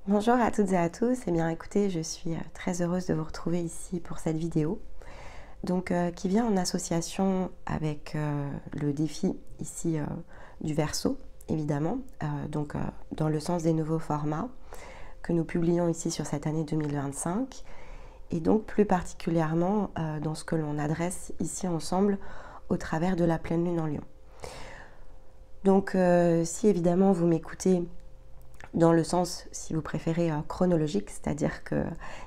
Bonjour à toutes et à tous. Eh bien écoutez, je suis très heureuse de vous retrouver ici pour cette vidéo. Qui vient en association avec le défi ici du Verseau, évidemment, dans le sens des nouveaux formats que nous publions ici sur cette année 2025 et donc plus particulièrement dans ce que l'on adresse ici ensemble au travers de la pleine lune en Lion. Si évidemment vous m'écoutez dans le sens, si vous préférez, chronologique, c'est-à-dire que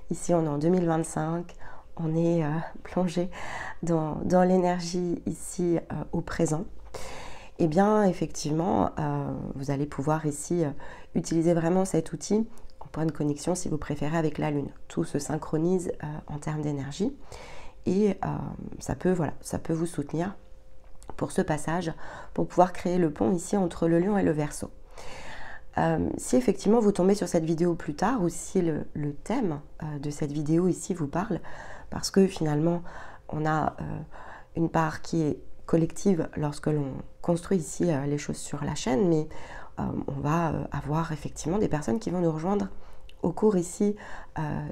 ici on est en 2025, on est plongé dans l'énergie ici au présent. Et bien effectivement, vous allez pouvoir ici utiliser vraiment cet outil en point de connexion si vous préférez avec la Lune. Tout se synchronise en termes d'énergie et ça peut vous soutenir pour ce passage, pour pouvoir créer le pont ici entre le Lion et le Verseau. Si effectivement vous tombez sur cette vidéo plus tard ou si le thème de cette vidéo ici vous parle, parce que finalement on a une part qui est collective lorsque l'on construit ici les choses sur la chaîne, mais on va avoir effectivement des personnes qui vont nous rejoindre au cours ici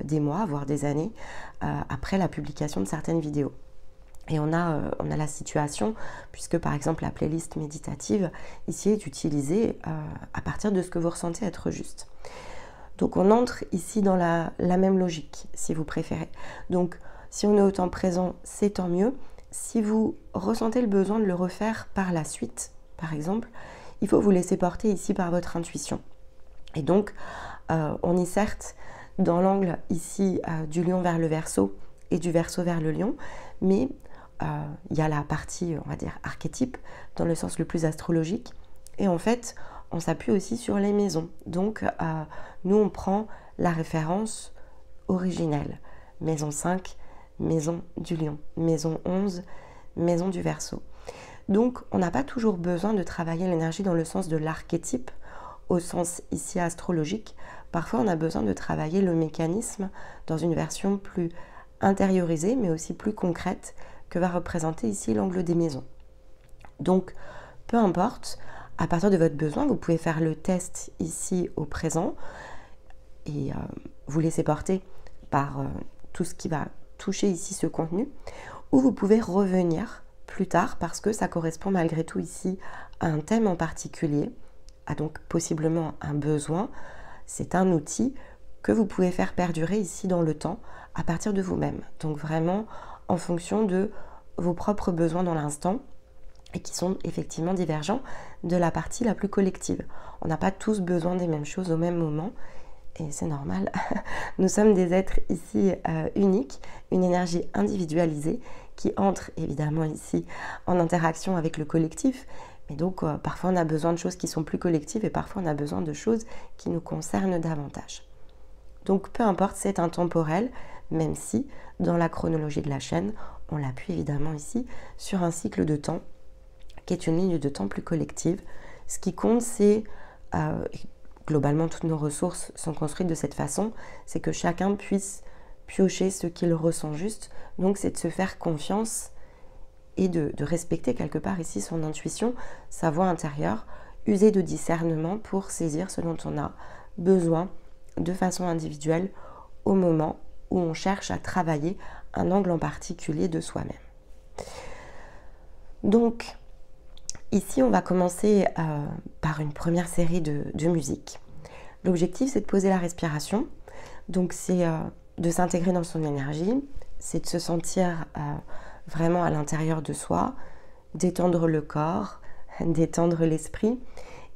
des mois, voire des années, après la publication de certaines vidéos. Et on a la situation, puisque par exemple la playlist méditative ici est utilisée à partir de ce que vous ressentez être juste. Donc on entre ici dans la même logique, si vous préférez. Donc si on est au temps présent, c'est tant mieux. Si vous ressentez le besoin de le refaire par la suite, par exemple, il faut vous laisser porter ici par votre intuition. Et donc on est certes dans l'angle ici du Lion vers le Verseau et du Verseau vers le Lion, mais il y a la partie, on va dire, archétype, dans le sens le plus astrologique. Et en fait, on s'appuie aussi sur les maisons. Donc, nous, on prend la référence originelle. Maison 5, maison du Lion. Maison 11, maison du Verseau. Donc, on n'a pas toujours besoin de travailler l'énergie dans le sens de l'archétype, au sens ici astrologique. Parfois, on a besoin de travailler le mécanisme dans une version plus intériorisée, mais aussi plus concrète, que va représenter ici l'angle des maisons. Donc, peu importe, à partir de votre besoin, vous pouvez faire le test ici au présent et vous laisser porter par tout ce qui va toucher ici ce contenu, ou vous pouvez revenir plus tard parce que ça correspond malgré tout ici à un thème en particulier, à donc possiblement un besoin. C'est un outil que vous pouvez faire perdurer ici dans le temps à partir de vous-même. Donc vraiment en fonction de vos propres besoins dans l'instant et qui sont effectivement divergents de la partie la plus collective. On n'a pas tous besoin des mêmes choses au même moment et c'est normal. Nous sommes des êtres ici uniques, une énergie individualisée qui entre évidemment ici en interaction avec le collectif. Mais donc parfois on a besoin de choses qui sont plus collectives et parfois on a besoin de choses qui nous concernent davantage. Donc peu importe, c'est intemporel, même si dans la chronologie de la chaîne, on l'appuie évidemment ici sur un cycle de temps qui est une ligne de temps plus collective. Ce qui compte, c'est, globalement toutes nos ressources sont construites de cette façon, c'est que chacun puisse piocher ce qu'il ressent juste. Donc c'est de se faire confiance et de respecter quelque part ici son intuition, sa voix intérieure, user de discernement pour saisir ce dont on a besoin de façon individuelle au moment où on cherche à travailler un angle en particulier de soi-même. Donc, ici, on va commencer par une première série de musique. L'objectif, c'est de poser la respiration. Donc, c'est de s'intégrer dans son énergie, c'est de se sentir vraiment à l'intérieur de soi, d'étendre le corps, d'étendre l'esprit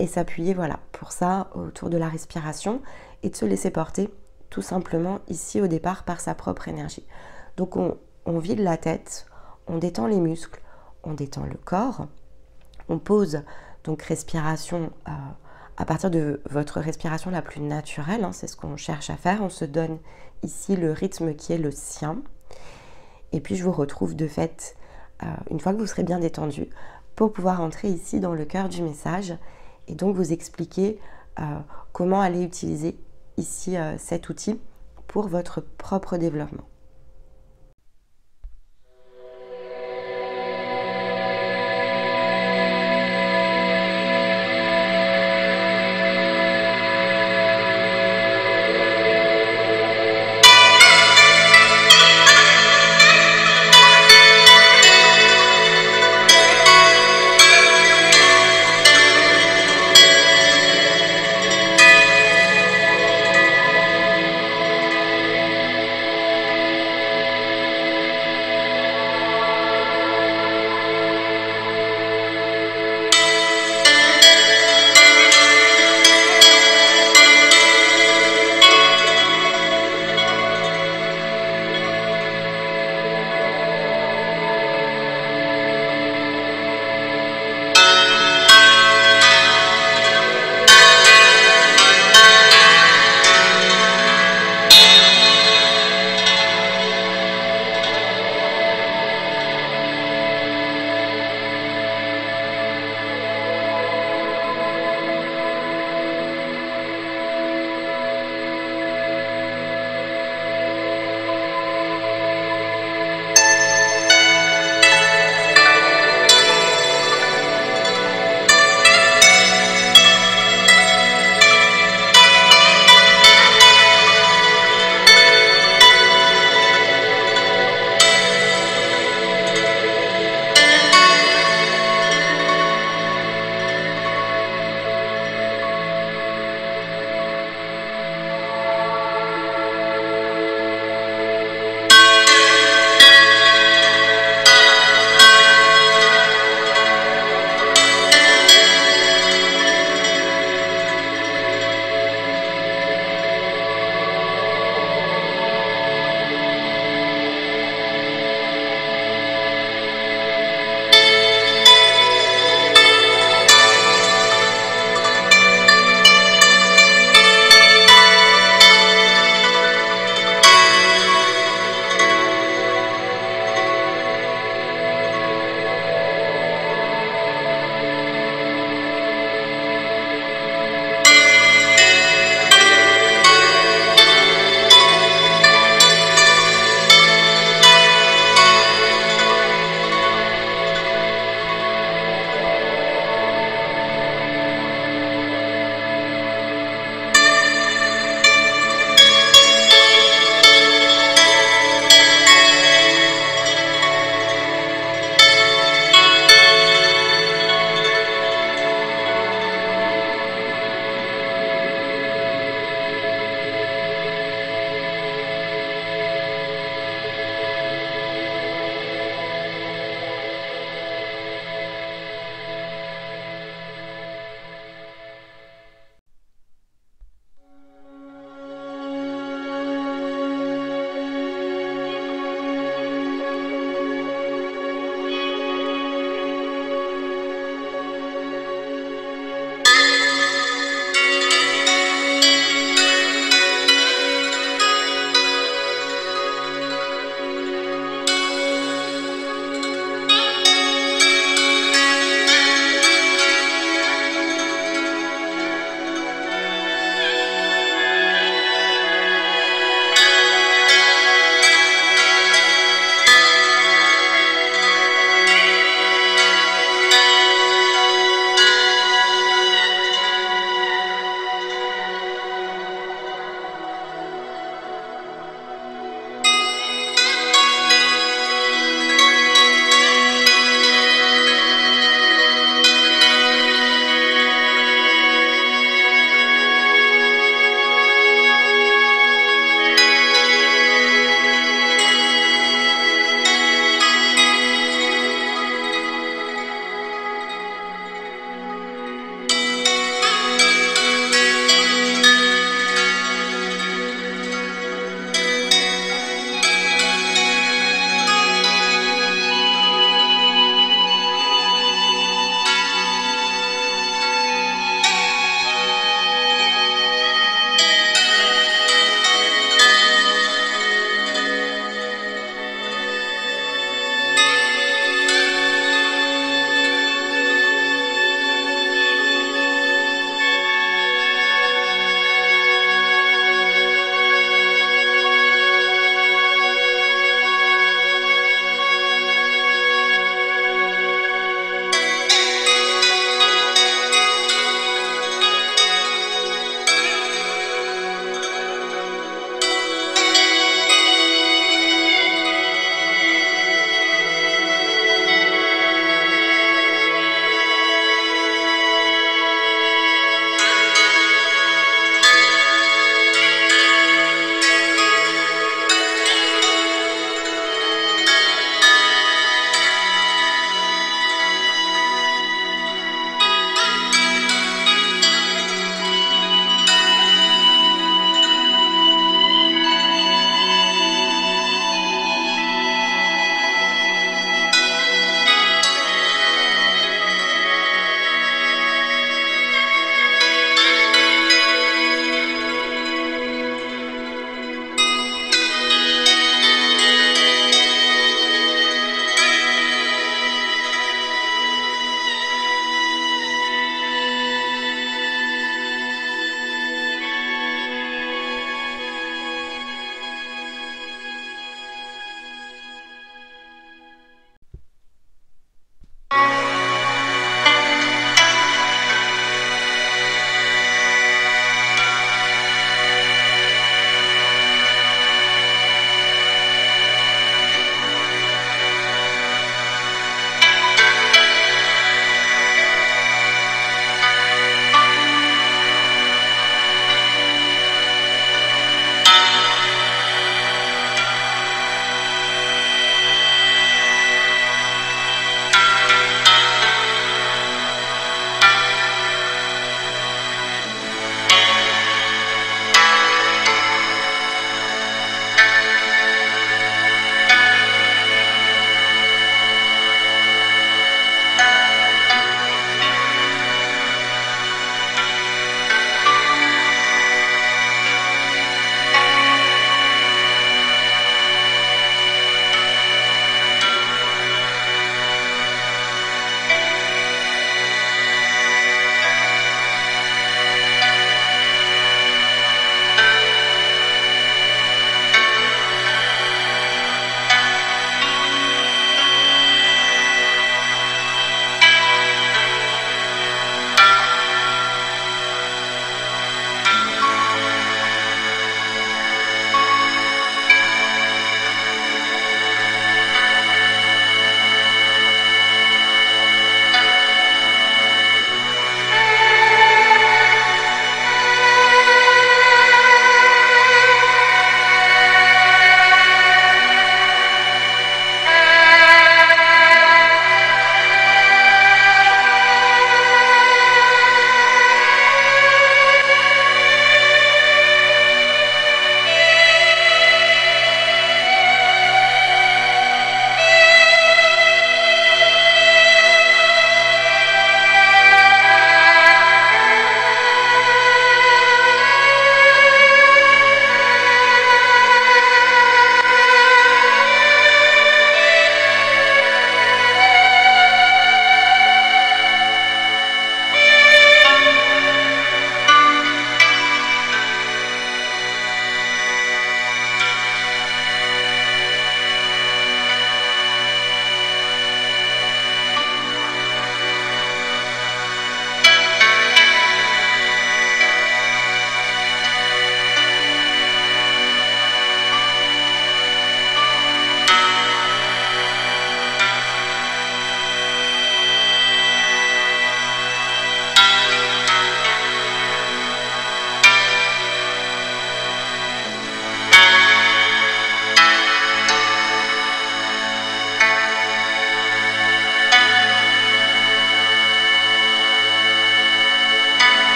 et s'appuyer, voilà, pour ça, autour de la respiration et de se laisser porter tout simplement ici au départ par sa propre énergie. Donc on vide la tête, on détend les muscles, on détend le corps, on pose donc respiration à partir de votre respiration la plus naturelle, hein, c'est ce qu'on cherche à faire, on se donne ici le rythme qui est le sien. Et puis je vous retrouve de fait, une fois que vous serez bien détendu, pour pouvoir entrer ici dans le cœur du message et donc vous expliquer comment aller utiliser ici cet outil pour votre propre développement.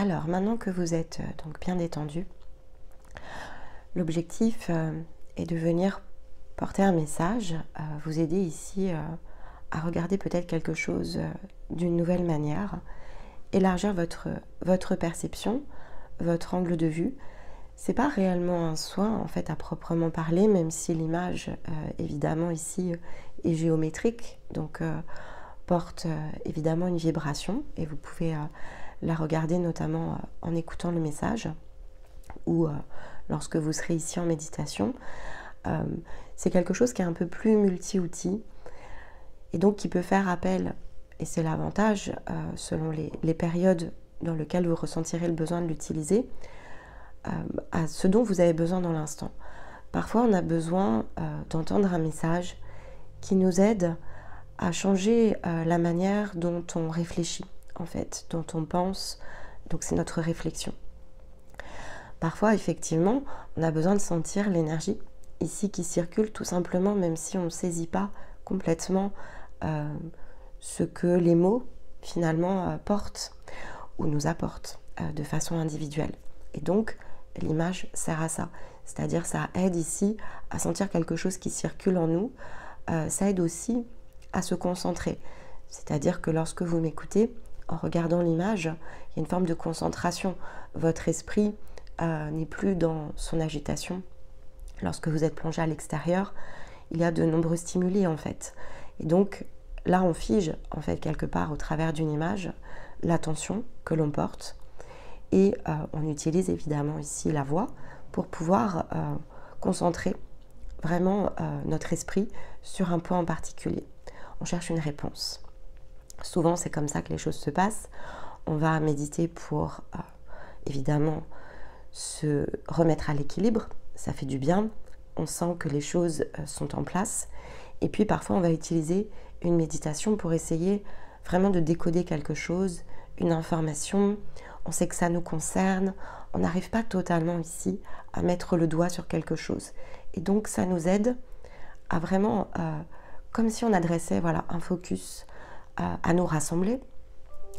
Alors, maintenant que vous êtes donc bien détendu, l'objectif est de venir porter un message, vous aider ici à regarder peut-être quelque chose d'une nouvelle manière, élargir votre perception, votre angle de vue. C'est pas réellement un soin en fait à proprement parler, même si l'image évidemment ici est géométrique, donc porte évidemment une vibration et vous pouvez la regarder notamment en écoutant le message ou lorsque vous serez ici en méditation. C'est quelque chose qui est un peu plus multi-outils et donc qui peut faire appel, et c'est l'avantage selon les périodes dans lesquelles vous ressentirez le besoin de l'utiliser, à ce dont vous avez besoin dans l'instant. Parfois on a besoin d'entendre un message qui nous aide à changer la manière dont on réfléchit, en fait, dont on pense, donc c'est notre réflexion. Parfois, effectivement, on a besoin de sentir l'énergie ici qui circule tout simplement, même si on ne saisit pas complètement ce que les mots finalement portent ou nous apportent de façon individuelle. Et donc, l'image sert à ça, c'est-à-dire ça aide ici à sentir quelque chose qui circule en nous, ça aide aussi à se concentrer, c'est-à-dire que lorsque vous m'écoutez, en regardant l'image, il y a une forme de concentration, votre esprit n'est plus dans son agitation. Lorsque vous êtes plongé à l'extérieur, il y a de nombreux stimuli en fait. Et donc là, on fige en fait quelque part au travers d'une image l'attention que l'on porte et on utilise évidemment ici la voix pour pouvoir concentrer vraiment notre esprit sur un point en particulier. On cherche une réponse. Souvent, c'est comme ça que les choses se passent. On va méditer pour évidemment se remettre à l'équilibre, ça fait du bien, on sent que les choses sont en place et puis parfois on va utiliser une méditation pour essayer vraiment de décoder quelque chose, une information, on sait que ça nous concerne, on n'arrive pas totalement ici à mettre le doigt sur quelque chose et donc ça nous aide à vraiment, comme si on adressait voilà, un focus à nous rassembler,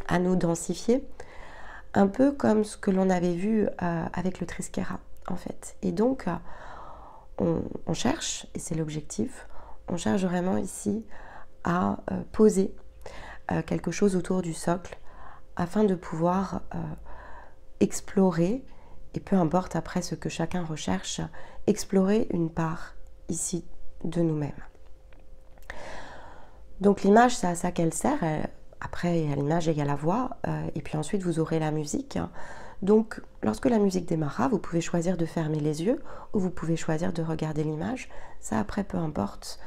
à nous densifier, un peu comme ce que l'on avait vu avec le Triskera en fait. Et donc on cherche, et c'est l'objectif, on cherche vraiment ici à poser quelque chose autour du socle afin de pouvoir explorer, et peu importe après ce que chacun recherche, explorer une part ici de nous-mêmes. Donc l'image, c'est à ça qu'elle sert. Après, il y a l'image et il y a la voix, et puis ensuite vous aurez la musique. Donc, lorsque la musique démarrera, vous pouvez choisir de fermer les yeux ou vous pouvez choisir de regarder l'image. Ça, après, peu importe.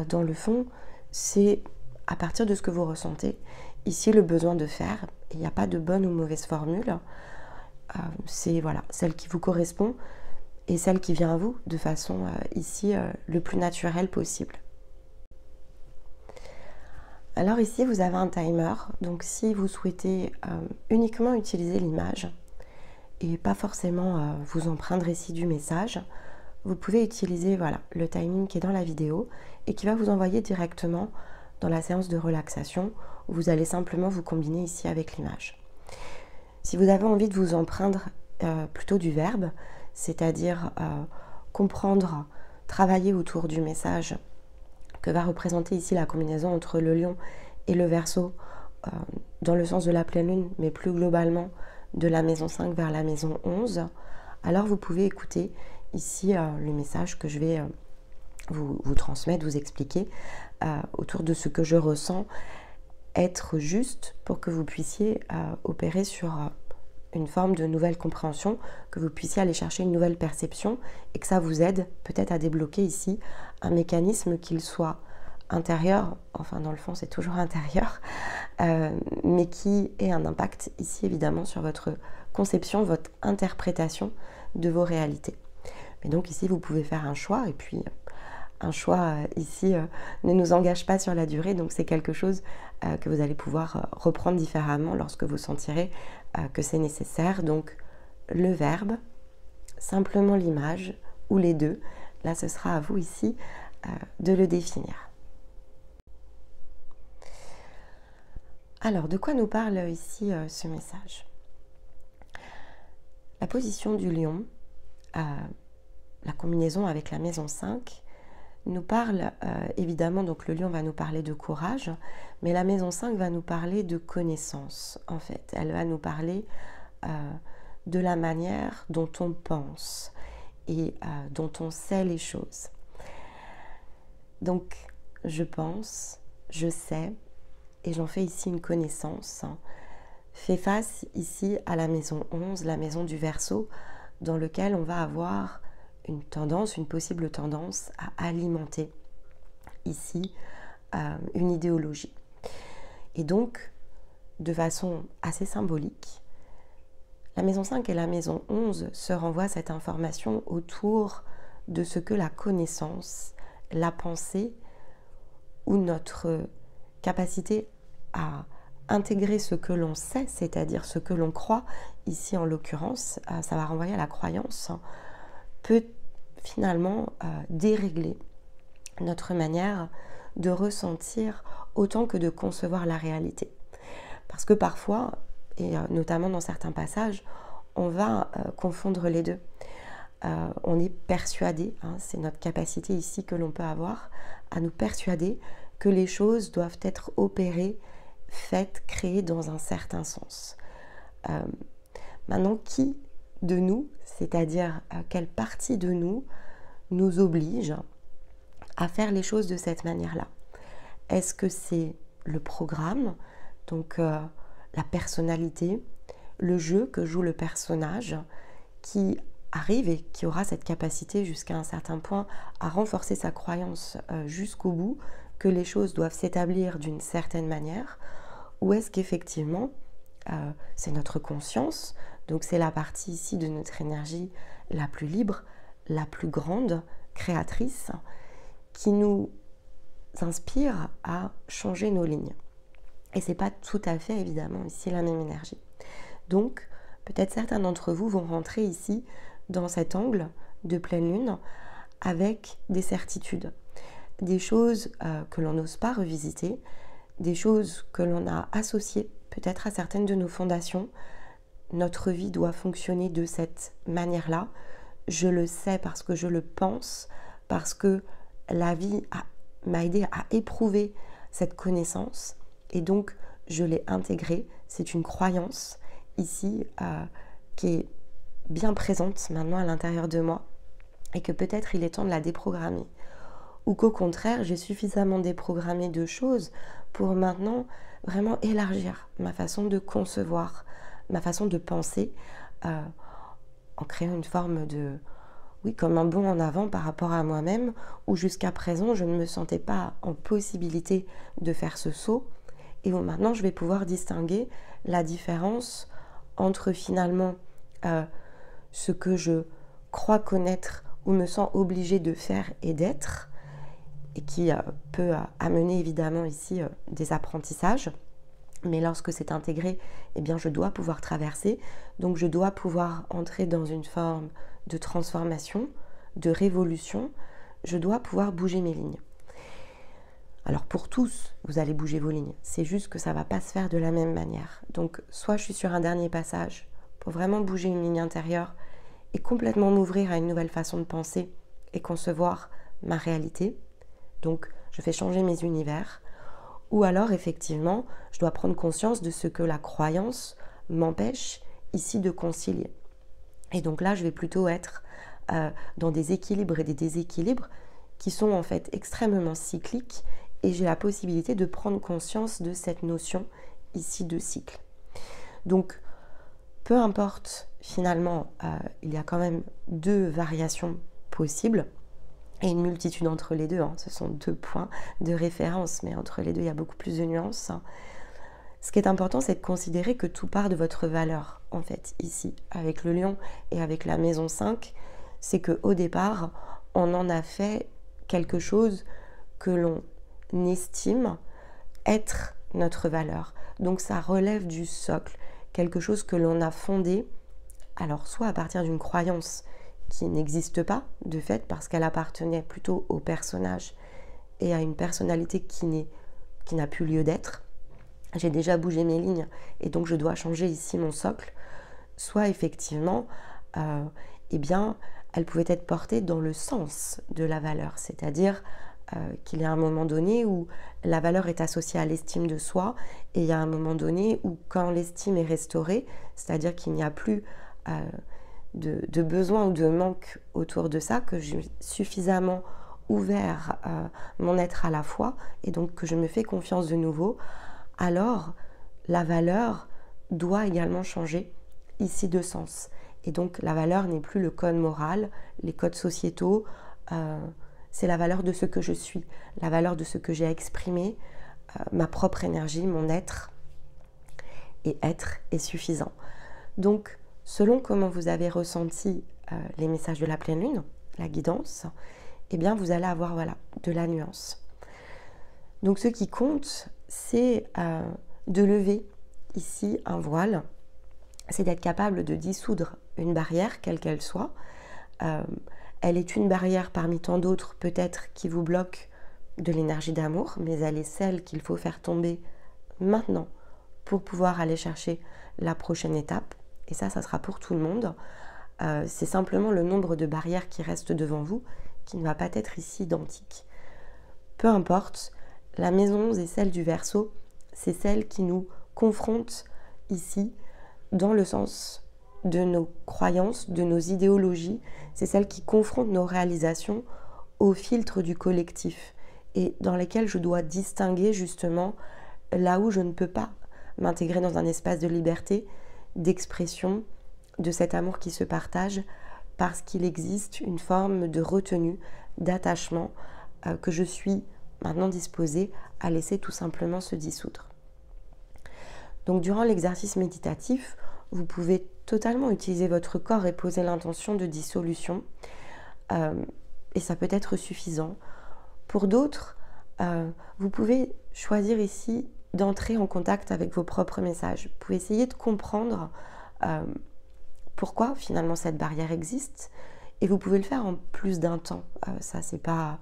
Dans le fond, c'est à partir de ce que vous ressentez. Ici, le besoin de faire, il n'y a pas de bonne ou mauvaise formule. C'est voilà, celle qui vous correspond et celle qui vient à vous de façon ici le plus naturelle possible. Alors ici, vous avez un timer, donc si vous souhaitez uniquement utiliser l'image et pas forcément vous empreindre ici du message, vous pouvez utiliser voilà, le timing qui est dans la vidéo et qui va vous envoyer directement dans la séance de relaxation où vous allez simplement vous combiner ici avec l'image. Si vous avez envie de vous empreindre plutôt du verbe, c'est-à-dire comprendre, travailler autour du message que va représenter ici la combinaison entre le lion et le verseau dans le sens de la pleine lune, mais plus globalement de la maison 5 vers la maison 11, alors vous pouvez écouter ici le message que je vais vous transmettre, vous expliquer autour de ce que je ressens être juste pour que vous puissiez opérer sur une forme de nouvelle compréhension, que vous puissiez aller chercher une nouvelle perception et que ça vous aide peut-être à débloquer ici un mécanisme qu'il soit intérieur, enfin dans le fond c'est toujours intérieur, mais qui ait un impact ici évidemment sur votre conception, votre interprétation de vos réalités. Mais donc ici vous pouvez faire un choix et puis un choix ici ne nous engage pas sur la durée, donc c'est quelque chose que vous allez pouvoir reprendre différemment lorsque vous sentirez que c'est nécessaire. Donc le verbe, simplement l'image ou les deux, là ce sera à vous ici de le définir. Alors de quoi nous parle ici ce message? La position du lion, la combinaison avec la maison 5, nous parle évidemment, donc le lion va nous parler de courage, mais la maison 5 va nous parler de connaissance en fait. Elle va nous parler de la manière dont on pense et dont on sait les choses. Donc je pense, je sais, et j'en fais ici une connaissance, fait face ici à la maison 11, la maison du Verseau, dans lequel on va avoir une tendance, une possible tendance à alimenter ici une idéologie. Et donc, de façon assez symbolique, la maison 5 et la maison 11 se renvoient cette information autour de ce que la connaissance, la pensée ou notre capacité à intégrer ce que l'on sait, c'est-à-dire ce que l'on croit, ici en l'occurrence, ça va renvoyer à la croyance, peut finalement dérégler notre manière de ressentir autant que de concevoir la réalité. Parce que parfois, et notamment dans certains passages, on va confondre les deux. On est persuadé, c'est notre capacité ici que l'on peut avoir, à nous persuader que les choses doivent être opérées, faites, créées dans un certain sens. Maintenant, qui de nous, c'est-à-dire quelle partie de nous nous oblige à faire les choses de cette manière-là? Est-ce que c'est le programme, donc la personnalité, le jeu que joue le personnage qui arrive et qui aura cette capacité jusqu'à un certain point à renforcer sa croyance jusqu'au bout que les choses doivent s'établir d'une certaine manière, ou est-ce qu'effectivement c'est notre conscience, donc c'est la partie ici de notre énergie la plus libre, la plus grande, créatrice, qui nous inspire à changer nos lignes. Et c'est pas tout à fait évidemment ici la même énergie. Donc peut-être certains d'entre vous vont rentrer ici dans cet angle de pleine lune avec des certitudes, des choses que l'on n'ose pas revisiter, des choses que l'on a associées peut-être à certaines de nos fondations. Notre vie doit fonctionner de cette manière-là. Je le sais parce que je le pense, parce que la vie m'a aidé à éprouver cette connaissance et donc je l'ai intégrée. C'est une croyance ici qui est bien présente maintenant à l'intérieur de moi et que peut-être il est temps de la déprogrammer. Ou qu'au contraire, j'ai suffisamment déprogrammé de choses pour maintenant vraiment élargir ma façon de concevoir, ma façon de penser, en créant une forme de, oui, comme un bond en avant par rapport à moi-même, où jusqu'à présent, je ne me sentais pas en possibilité de faire ce saut, et où maintenant, je vais pouvoir distinguer la différence entre finalement ce que je crois connaître ou me sens obligée de faire et d'être, et qui peut amener évidemment ici des apprentissages, mais lorsque c'est intégré, eh bien je dois pouvoir traverser, donc je dois pouvoir entrer dans une forme de transformation, de révolution, je dois pouvoir bouger mes lignes. Alors pour tous, vous allez bouger vos lignes, c'est juste que ça ne va pas se faire de la même manière. Donc soit je suis sur un dernier passage pour vraiment bouger une ligne intérieure et complètement m'ouvrir à une nouvelle façon de penser et concevoir ma réalité, donc je fais changer mes univers, ou alors effectivement je dois prendre conscience de ce que la croyance m'empêche ici de concilier. Et donc là je vais plutôt être dans des équilibres et des déséquilibres qui sont en fait extrêmement cycliques, et j'ai la possibilité de prendre conscience de cette notion ici de cycle. Donc peu importe finalement, il y a quand même deux variations possibles et une multitude entre les deux, ce sont 2 points de référence, mais entre les deux il y a beaucoup plus de nuances. Ce qui est important, c'est de considérer que tout part de votre valeur en fait ici, avec le lion et avec la maison 5, c'est qu'au départ on en a fait quelque chose que l'on estime être notre valeur. Donc ça relève du socle, quelque chose que l'on a fondé, alors soit à partir d'une croyance qui n'existe pas de fait parce qu'elle appartenait plutôt au personnage et à une personnalité qui n'a plus lieu d'être. J'ai déjà bougé mes lignes et donc je dois changer ici mon socle, soit effectivement eh bien, elle pouvait être portée dans le sens de la valeur, c'est-à-dire qu'il y a un moment donné où la valeur est associée à l'estime de soi, et il y a un moment donné où quand l'estime est restaurée, c'est-à-dire qu'il n'y a plus de besoin ou de manque autour de ça, que j'ai suffisamment ouvert mon être à la fois, et donc que je me fais confiance de nouveau, alors la valeur doit également changer ici de sens. Et donc la valeur n'est plus le code moral, les codes sociétaux, c'est la valeur de ce que je suis, la valeur de ce que j'ai exprimé, ma propre énergie, mon être, et être est suffisant. Donc, selon comment vous avez ressenti les messages de la pleine lune, la guidance, eh bien vous allez avoir de la nuance. Donc ce qui compte, c'est de lever ici un voile, c'est d'être capable de dissoudre une barrière, quelle qu'elle soit. Elle est une barrière parmi tant d'autres, peut-être, qui vous bloque de l'énergie d'amour, mais elle est celle qu'il faut faire tomber maintenant pour pouvoir aller chercher la prochaine étape. Et ça sera pour tout le monde. C'est simplement le nombre de barrières qui restent devant vous qui ne va pas être ici identique. Peu importe, la maison 11 et celle du Verseau, c'est celle qui nous confronte ici dans le sens de nos croyances, de nos idéologies. C'est celle qui confronte nos réalisations au filtre du collectif et dans lesquelles je dois distinguer justement là où je ne peux pas m'intégrer dans un espace de liberté, d'expression, de cet amour qui se partage, parce qu'il existe une forme de retenue, d'attachement que je suis maintenant disposée à laisser tout simplement se dissoudre. Donc durant l'exercice méditatif, vous pouvez totalement utiliser votre corps et poser l'intention de dissolution, et ça peut être suffisant. Pour d'autres, vous pouvez choisir ici d'entrer en contact avec vos propres messages. Vous pouvez essayer de comprendre pourquoi finalement cette barrière existe, et vous pouvez le faire en plus d'un temps. Ça, c'est pas,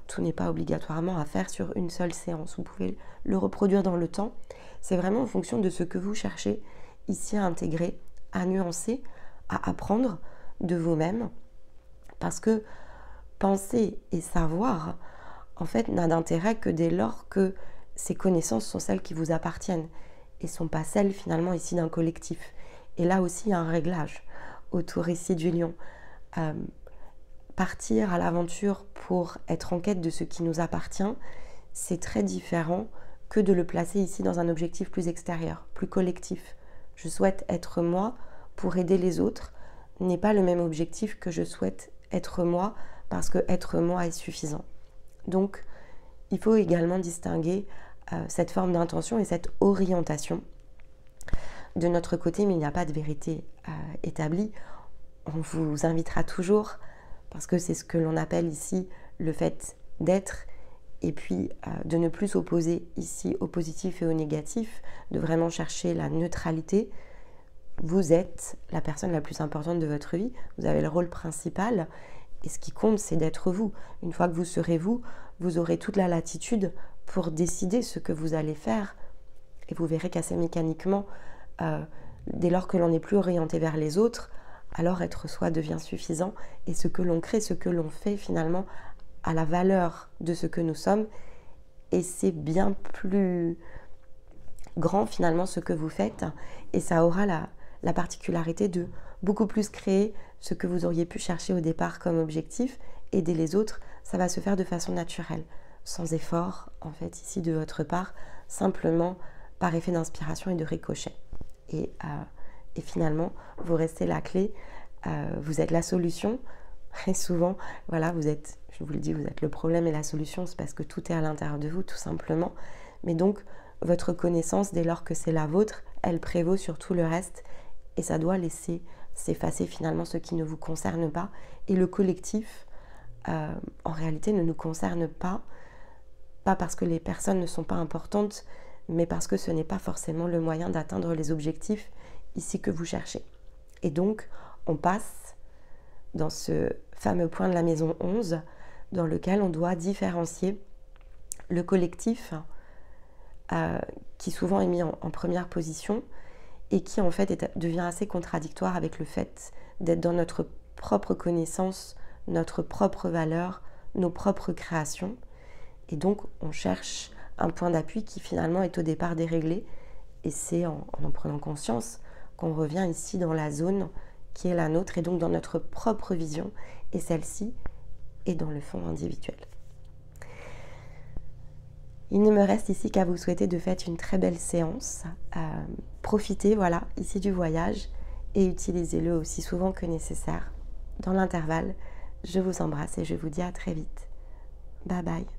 tout n'est pas obligatoirement à faire sur une seule séance. Vous pouvez le reproduire dans le temps. C'est vraiment en fonction de ce que vous cherchez ici à intégrer, à nuancer, à apprendre de vous-même, parce que penser et savoir, en fait, n'a d'intérêt que dès lors que ces connaissances sont celles qui vous appartiennent et ne sont pas celles finalement ici d'un collectif. Et là aussi, il y a un réglage autour ici du lion. Partir à l'aventure pour être en quête de ce qui nous appartient, c'est très différent que de le placer ici dans un objectif plus extérieur, plus collectif. Je souhaite être moi pour aider les autres n'est pas le même objectif que je souhaite être moi parce que être moi est suffisant. Donc, il faut également distinguer cette forme d'intention et cette orientation. De notre côté, mais il n'y a pas de vérité établie. On vous invitera toujours, parce que c'est ce que l'on appelle ici le fait d'être, et puis de ne plus s'opposer ici au positif et au négatif, de vraiment chercher la neutralité. Vous êtes la personne la plus importante de votre vie, vous avez le rôle principal, et ce qui compte, c'est d'être vous. Une fois que vous serez vous, vous aurez toute la latitude pour décider ce que vous allez faire, et vous verrez qu'assez mécaniquement, dès lors que l'on n'est plus orienté vers les autres, alors être soi devient suffisant, et ce que l'on crée, ce que l'on fait finalement a la valeur de ce que nous sommes, et c'est bien plus grand finalement ce que vous faites, et ça aura la particularité de beaucoup plus créer ce que vous auriez pu chercher au départ comme objectif. Aider les autres, ça va se faire de façon naturelle, sans effort en fait ici de votre part, simplement par effet d'inspiration et de ricochet. Et finalement, vous restez la clé, vous êtes la solution. Et souvent, vous êtes, je vous le dis, vous êtes le problème et la solution, c'est parce que tout est à l'intérieur de vous, tout simplement. Mais donc, votre connaissance, dès lors que c'est la vôtre, elle prévaut sur tout le reste, et ça doit laisser s'effacer finalement ce qui ne vous concerne pas. Et le collectif, en réalité, ne nous concerne pas parce que les personnes ne sont pas importantes, mais parce que ce n'est pas forcément le moyen d'atteindre les objectifs ici que vous cherchez. Et donc, on passe dans ce fameux point de la maison 11, dans lequel on doit différencier le collectif, qui souvent est mis en première position, et qui en fait devient assez contradictoire avec le fait d'être dans notre propre connaissance, notre propre valeur, nos propres créations. Et donc on cherche un point d'appui qui finalement est au départ déréglé, et c'est en prenant conscience qu'on revient ici dans la zone qui est la nôtre, et donc dans notre propre vision, et celle-ci est dans le fond individuel. Il ne me reste ici qu'à vous souhaiter de faire une très belle séance. Profitez, voilà, ici du voyage, et utilisez-le aussi souvent que nécessaire. Dans l'intervalle, je vous embrasse et je vous dis à très vite. Bye bye.